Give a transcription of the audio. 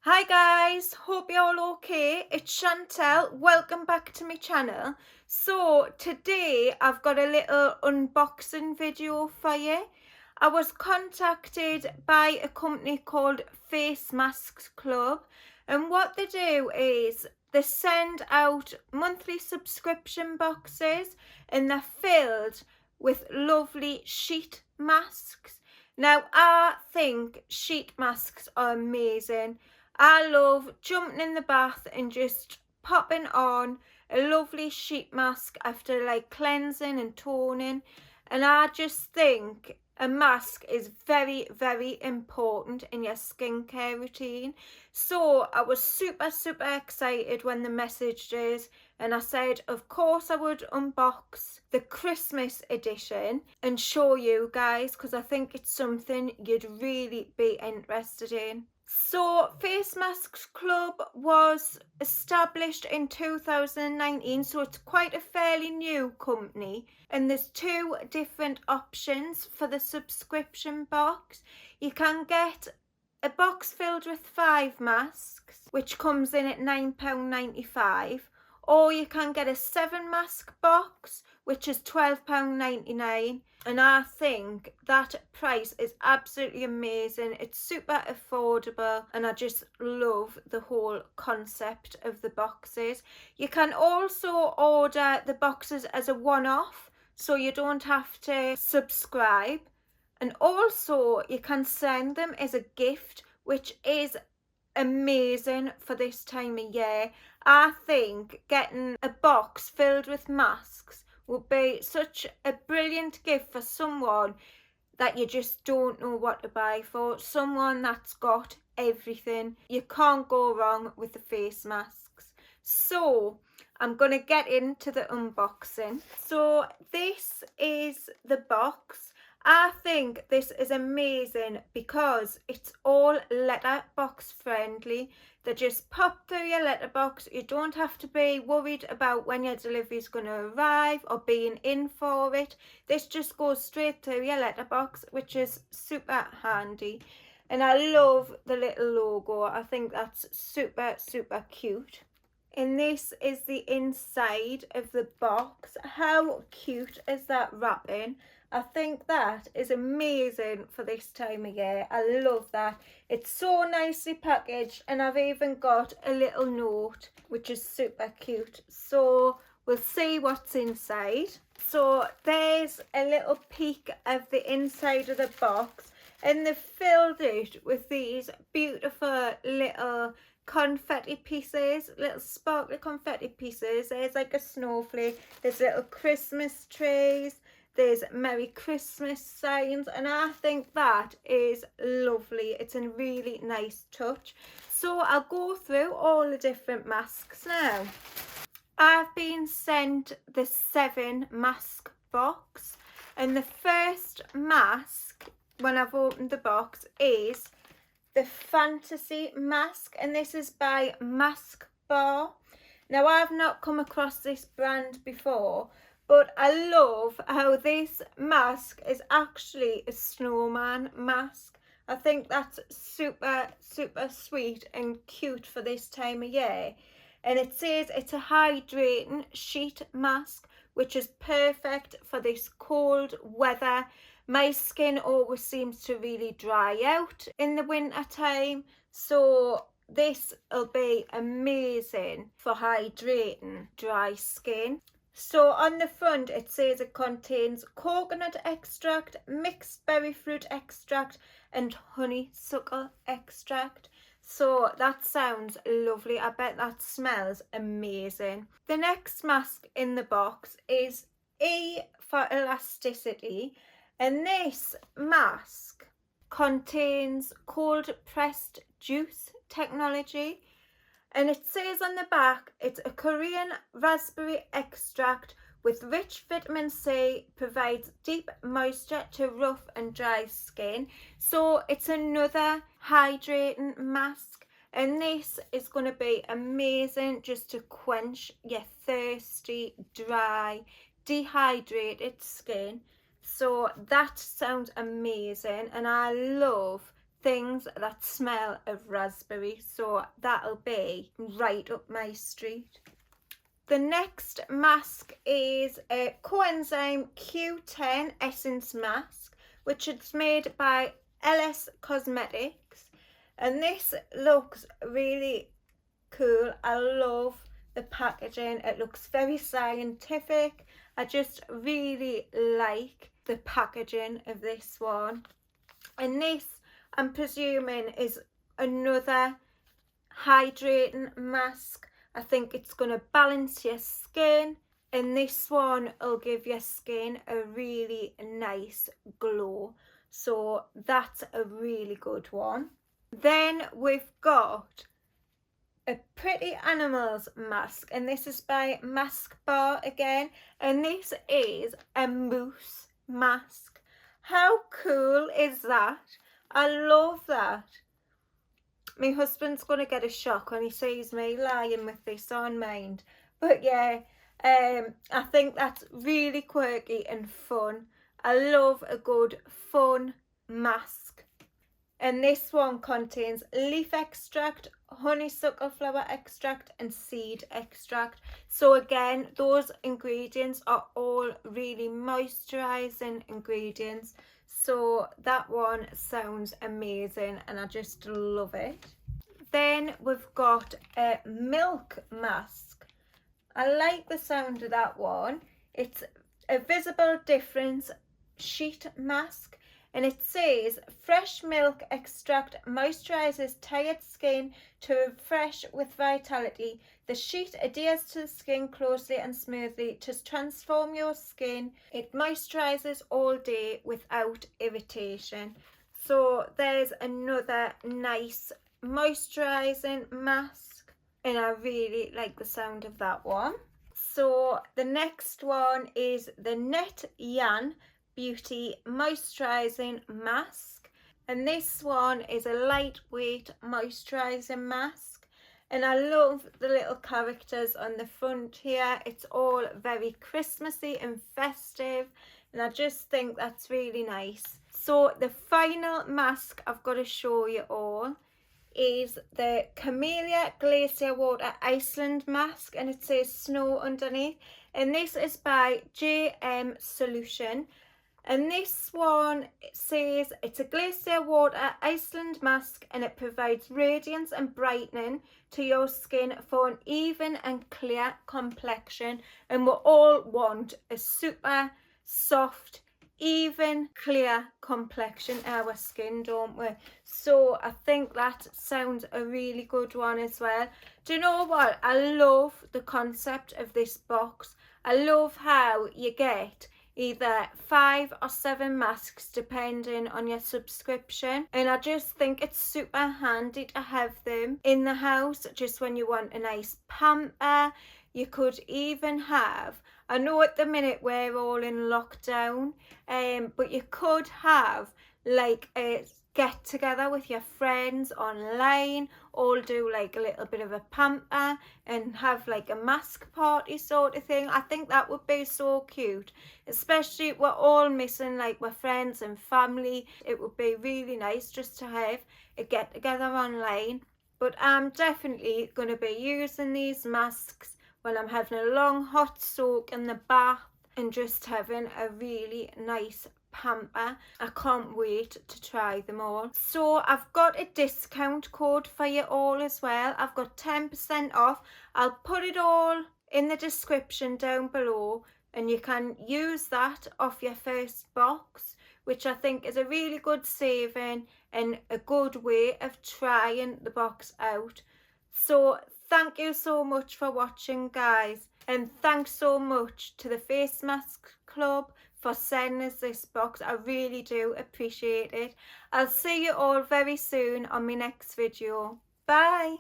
Hi guys, hope you're all okay. It's Chantel. Welcome back to my channel. So today I've got a little unboxing video for you. I was contacted by a company called Face Masks Club, and what they do is they send out monthly subscription boxes and they're filled with lovely sheet masks. Now I think sheet masks are amazing. I love jumping in the bath and just popping on a lovely sheet mask after like cleansing and toning. And I just think a mask is very, very important in your skincare routine. So I was super excited when the message is, and I said, of course I would unbox the Christmas edition and show you guys because I think it's something you'd really be interested in. So Face Masks Club was established in 2019, so it's quite a fairly new company, and there's two different options for the subscription box. You can get a box filled with 5 masks, which comes in at £9.95, or you can get a 7 mask box, which is £12.99. And I think that price is absolutely amazing. It's super affordable and I just love the whole concept of the boxes. You can also order the boxes as a one-off, so you don't have to subscribe. And also you can send them as a gift, which is amazing for this time of year. I think getting a box filled with masks would be such a brilliant gift for someone that you just don't know what to buy for. Someone that's got everything. You can't go wrong with the face masks. So I'm going to get into the unboxing. So this is the box. I think this is amazing because it's all letterbox friendly. They just pop through your letterbox. You don't have to be worried about when your delivery is going to arrive or being in for it. This just goes straight through your letterbox, which is super handy. And I love the little logo. I think that's super cute. And this is the inside of the box. How cute is that wrapping? I think that is amazing for this time of year. I love that. It's so nicely packaged, and I've even got a little note which is super cute. So we'll see what's inside. So there's a little peek of the inside of the box, and they've filled it with these beautiful little confetti pieces, little sparkly confetti pieces. There's like a snowflake, there's little Christmas trees, there's Merry Christmas signs, and I think that is lovely. It's a really nice touch. So I'll go through all the different masks now. I've been sent the 7 mask box, and the first mask when I've opened the box is the Fantasy mask, and this is by Mask Bar. Now I've not come across this brand before, but I love how this mask is actually a snowman mask. I think that's super sweet and cute for this time of year. And it says it's a hydrating sheet mask, which is perfect for this cold weather. My skin always seems to really dry out in the winter time, so this will be amazing for hydrating dry skin. So on the front it says it contains coconut extract, mixed berry fruit extract and honeysuckle extract. So that sounds lovely. I bet that smells amazing. The next mask in the box is E for elasticity, and this mask contains cold pressed juice technology. And it says on the back, it's a Korean raspberry extract with rich vitamin C, provides deep moisture to rough and dry skin. So it's another hydrating mask, and this is going to be amazing just to quench your thirsty, dry, dehydrated skin. So that sounds amazing, and I love things that smell of raspberry, so that'll be right up my street. The next mask is a coenzyme Q10 essence mask, which is made by LS Cosmetics, and this looks really cool. I love the packaging. It looks very scientific. I just really like the packaging of this one. And this, I'm presuming, is another hydrating mask. I think it's going to balance your skin, and this one will give your skin a really nice glow. So that's a really good one. Then we've got a Pretty Animals mask, and this is by Mask Bar again, and this is a mousse mask. How cool is that? I love that. My husband's going to get a shock when he sees me lying with this on mind. But yeah, I think that's really quirky and fun. I love a good fun mask. And this one contains leaf extract, honeysuckle flower extract and seed extract. So again, those ingredients are all really moisturising ingredients. So that one sounds amazing and I just love it. Then we've got a milk mask. I like the sound of that one. It's a visible difference sheet mask, and it says fresh milk extract moisturizes tired skin to refresh with vitality. The sheet adheres to the skin closely and smoothly to transform your skin. It moisturizes all day without irritation. So there's another nice moisturizing mask, and I really like the sound of that one. So the next one is the Net Yan Beauty Moisturizing Mask, and this one is a lightweight moisturizing mask, and I love the little characters on the front here. It's all very Christmassy and festive, and I just think that's really nice. So the final mask I've got to show you all is the Camellia Glacier Water Iceland mask, and it says snow underneath, and this is by JM Solution. And this one, it says it's a glacier water Iceland mask, and it provides radiance and brightening to your skin for an even and clear complexion. And we all want a super soft, even, clear complexion in our skin, don't we? So I think that sounds a really good one as well. Do you know what? I love the concept of this box. I love how you get either 5 or 7 masks depending on your subscription, and I just think it's super handy to have them in the house just when you want a nice pamper. You could even have, I know at the minute we're all in lockdown, but you could have like a get together with your friends online, all do like a little bit of a pamper and have like a mask party sort of thing. I think that would be so cute, especially we're all missing like our friends and family. It would be really nice just to have a get together online. But I'm definitely going to be using these masks when I'm having a long hot soak in the bath and just having a really nice pamper. I can't wait to try them all. So I've got a discount code for you all as well. I've got 10% off. I'll put it all in the description down below, and you can use that off your first box, which I think is a really good saving and a good way of trying the box out. So thank you so much for watching, guys, and thanks so much to the Face Mask Club for sending us this box. I really do appreciate it. I'll see you all very soon on my next video. Bye.